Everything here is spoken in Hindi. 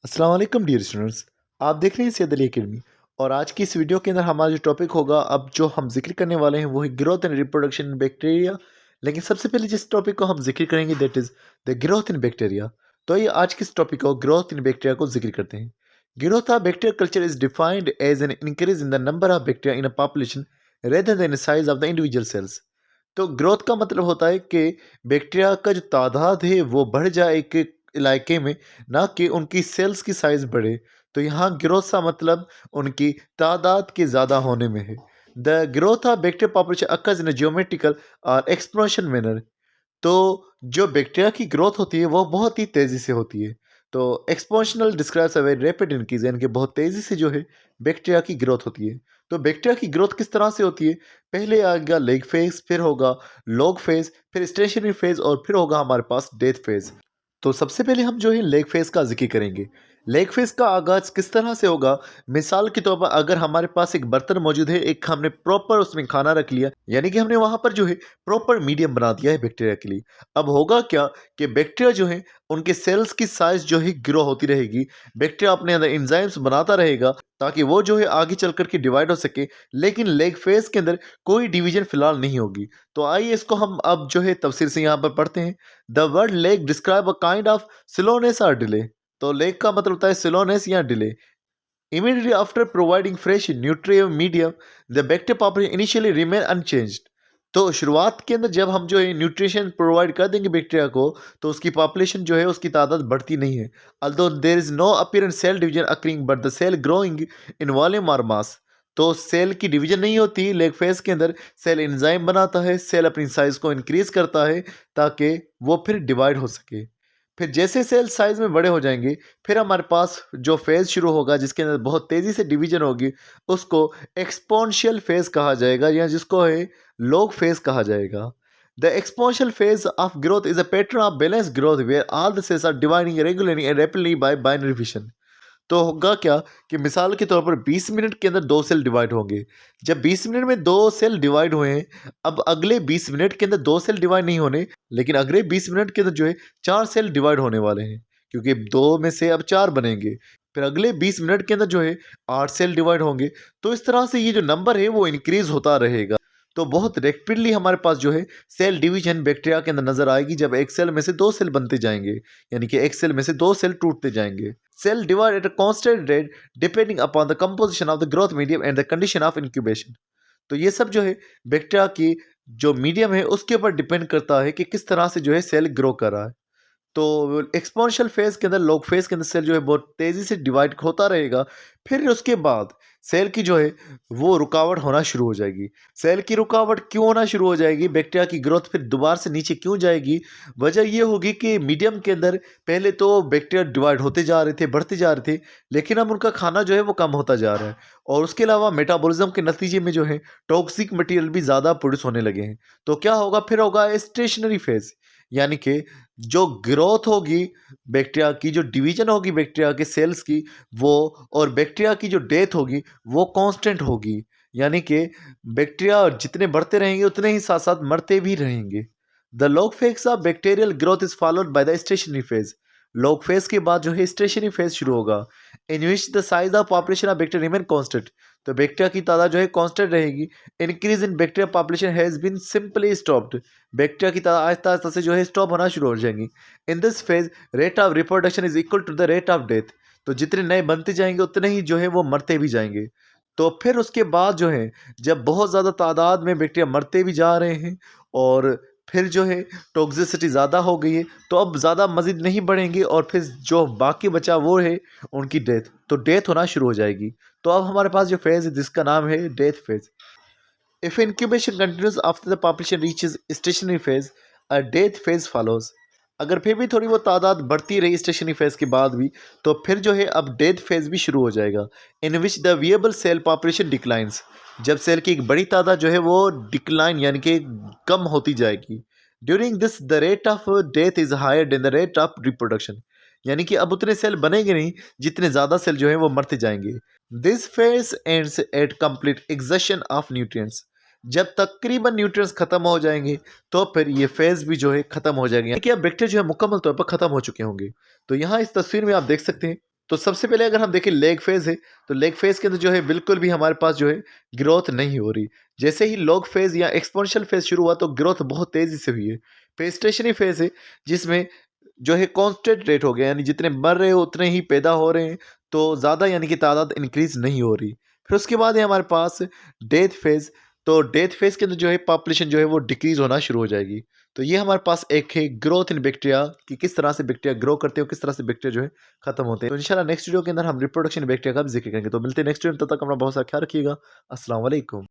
अस्सलाम वालेकुम डियर स्टूडेंट्स। आप देख रहे हैं सैयद अली अकेडमी और आज की इस वीडियो के अंदर हमारा जो टॉपिक होगा, अब जो हम जिक्र करने वाले हैं वो है growth and reproduction in bacteria. लेकिन सबसे पहले जिस टॉपिक को हम जिक्र करेंगे that is the growth in bacteria. तो ये आज किस टॉपिक को ग्रोथ इन बैक्टीरिया को जिक्र करते हैं। Growth of bacteria culture is defined as an increase in the number of bacteria in a population rather than size of the individual cells. तो ग्रोथ का मतलब होता है कि बैक्टीरिया का जो तादाद है वो बढ़ जाए एक इलाके में, ना कि उनकी सेल्स की साइज बढ़े। तो यहाँ ग्रोथ का मतलब उनकी तादाद के ज़्यादा होने में है। The growth of bacteria population occurs in geometrical और एक्सपोनेंशियल मैनर। तो जो बैक्टीरिया की ग्रोथ होती है वो बहुत ही तेज़ी से होती है। तो exponential describes a very rapid increase, यानी कि बहुत तेज़ी से जो है बैक्टीरिया की ग्रोथ होती है। तो बैक्टीरिया की ग्रोथ किस तरह से होती है? पहले आएगा लेग फेज, फिर होगा लॉग फेज, फिर स्टेशनरी फेज और फिर होगा हमारे पास डेथ फेज। तो सबसे पहले हम जो है लेग फेस का जिक्र करेंगे। लेग फेस का आगाज किस तरह से होगा? मिसाल के तौर पर अगर हमारे पास एक बर्तन मौजूद है, एक हमने प्रॉपर उसमें खाना रख लिया, यानी कि हमने वहां पर जो है प्रॉपर मीडियम बना दिया है बैक्टीरिया के लिए। अब होगा क्या कि बैक्टीरिया जो है उनके सेल्स की साइज जो है ग्रो होती रहेगी। बैक्टीरिया अपने अंदर एंजाइम्स बनाता रहेगा ताकि वो जो है आगे चल करके डिवाइड हो सके। लेकिन लेग फेस के अंदर कोई डिवीजन फिलहाल नहीं होगी। तो आइए इसको हम अब जो है तफसील से यहाँ पर पढ़ते हैं। The word leg describe a kind of slowness और डिले। तो लेग का मतलब होता है स्लोनेस या delay. Immediately after providing fresh nutrient medium the bacteria population initially remain unchanged. तो शुरुआत के अंदर जब हम जो है न्यूट्रिशन प्रोवाइड कर देंगे बैक्टीरिया को, तो उसकी पॉपुलेशन जो है उसकी तादाद बढ़ती नहीं है। Although there is no apparent cell division occurring but the cell growing in volume और मास। तो सेल की डिवीजन नहीं होती लेग फेज के अंदर। सेल एंजाइम बनाता है, सेल अपनी साइज को इंक्रीज करता है ताकि वो फिर डिवाइड हो सके। फिर जैसे सेल साइज में बड़े हो जाएंगे, फिर हमारे पास जो फेज शुरू होगा जिसके अंदर बहुत तेजी से डिवीजन होगी, उसको एक्सपोनेंशियल फेज कहा जाएगा या जिसको है लॉग फेज कहा जाएगा। The exponential phase of growth is a pattern of balance growth where all the cells are dividing regularly and rapidly by binary fission. तो होगा क्या कि मिसाल के तौर पर 20 मिनट के अंदर 2 सेल डिवाइड होंगे। जब 20 मिनट में 2 सेल डिवाइड हुए हैं, अब अगले 20 मिनट के अंदर 2 सेल डिवाइड नहीं होने, लेकिन अगले 20 मिनट के अंदर जो है 4 सेल डिवाइड होने वाले हैं, क्योंकि 2 में से अब 4 बनेंगे। फिर अगले 20 मिनट के अंदर जो है 8 सेल डिवाइड होंगे। तो इस तरह से ये जो नंबर है वो इंक्रीज होता रहेगा। तो बहुत रैपिडली हमारे पास जो है सेल डिवीजन बैक्टीरिया के अंदर नजर आएगी जब एक सेल में से 2 सेल बनते जाएंगे, यानी कि एक सेल में से 2 सेल टूटते जाएंगे। Cell divide at a constant rate depending upon the composition of the growth medium and the condition of incubation। तो ये सब जो है बैक्टीरिया की जो मीडियम है उसके ऊपर डिपेंड करता है कि किस तरह से जो है सेल ग्रो कर रहा है। तो एक्सपोनेंशियल फेज के अंदर लॉग फेज के अंदर सेल जो है बहुत तेजी से डिवाइड होता रहेगा। फिर उसके बाद सेल की जो है वो रुकावट होना शुरू हो जाएगी। सेल की रुकावट क्यों होना शुरू हो जाएगी? बैक्टीरिया की ग्रोथ फिर दोबारा से नीचे क्यों जाएगी? वजह ये होगी कि मीडियम के अंदर पहले तो बैक्टीरिया डिवाइड होते जा रहे थे, बढ़ते जा रहे थे, लेकिन अब उनका खाना जो है वो कम होता जा रहा है। और उसके अलावा मेटाबॉलिज्म के नतीजे में जो है टॉक्सिक मटेरियल भी ज़्यादा प्रोड्यूस होने लगे हैं। तो क्या होगा? फिर होगा स्टेशनरी फेज, यानी कि जो ग्रोथ होगी बैक्टीरिया की, जो डिवीजन होगी बैक्टीरिया के सेल्स की, वो और बैक्टीरिया की जो डेथ होगी वो कांस्टेंट होगी। यानी कि बैक्टीरिया जितने बढ़ते रहेंगे उतने ही साथ साथ मरते भी रहेंगे। The log phase of bacterial growth is followed by the stationary phase. Log phase के बाद जो है स्टेशनरी फेज शुरू होगा, in which the size of population of bacteria remain constant. तो बैक्टीरिया की तादाद जो है कांस्टेंट रहेगी। Increase in bacteria population has been simply stopped. Bacteria की तादाद आहिस्ता आहिस्ता से जो है स्टॉप होना शुरू हो जाएंगी। In this phase rate of reproduction is equal to the rate of death. तो जितने नए बनते जाएंगे उतने ही जो है वो मरते भी जाएंगे। तो फिर उसके बाद जो है जब बहुत ज़्यादा तादाद में बैक्टीरिया मरते भी जा रहे हैं और फिर जो है टॉक्सिसिटी ज़्यादा हो गई है, तो अब ज़्यादा मज़ीद नहीं बढ़ेंगे और फिर जो बाकी बचा वो है उनकी डेथ। तो डेथ होना शुरू हो जाएगी। तो अब हमारे पास जो फेज़ है जिसका नाम है death phase. If incubation continues after the population reaches stationary phase, a death phase follows। अगर फिर भी थोड़ी बहुत तादाद बढ़ती रही स्टेशनरी फेज के बाद भी, तो फिर जो है अब डेथ फेज भी शुरू हो जाएगा। In which the viable cell population declines. जब सेल की एक बड़ी तादाद जो है वो डिक्लाइन यानी कि कम होती जाएगी। During this the rate of death is higher than the rate of reproduction. यानी कि अब उतने सेल बनेंगे नहीं जितने ज़्यादा सेल जो है वो मरते जाएंगे। This phase ends at complete exhaustion of nutrients. जब तकरीबन न्यूट्रिएंट्स खत्म हो जाएंगे तो फिर ये फेज भी जो है खत्म हो जाएंगे, यानी कि अब बैक्टीरिया जो है मुकम्मल तौर पर खत्म हो चुके होंगे। तो यहाँ इस तस्वीर में आप देख सकते हैं तो सबसे पहले अगर हम देखें लेग फेज़ है, तो लेग फेज़ के अंदर जो है बिल्कुल भी हमारे पास जो है ग्रोथ नहीं हो रही। जैसे ही लॉग फेज़ या एक्सपोनेंशियल फेज़ शुरू हुआ तो ग्रोथ बहुत तेज़ी से हुई है। फिर स्टेशनरी फेज़ है जिसमें जो है कांस्टेंट रेट हो गया, यानी जितने मर रहे हो उतने ही पैदा हो रहे हैं, तो ज़्यादा यानी कि तादाद इंक्रीज़ नहीं हो रही। फिर उसके बाद है हमारे पास डेथ फेज़, तो डेथ फेज़ के अंदर जो है पॉपुलेशन जो है वो डिक्रीज़ होना शुरू हो जाएगी। तो ये हमारे पास एक है ग्रोथ इन बैक्टीरिया कि किस तरह से बैक्टीरिया ग्रो करते हो, किस तरह से बैक्टीरिया जो है खत्म होते हैं। तो इंशाल्लाह नेक्स्ट वीडियो के अंदर हम रिप्रोडक्शन बैक्टीरिया का भी ज़िक्र करेंगे। तो मिलते हैं नेक्स्ट वीडियो में, तब तक अपना बहुत सारा ख्याल रखिएगा। अस्सलाम वालेकुम।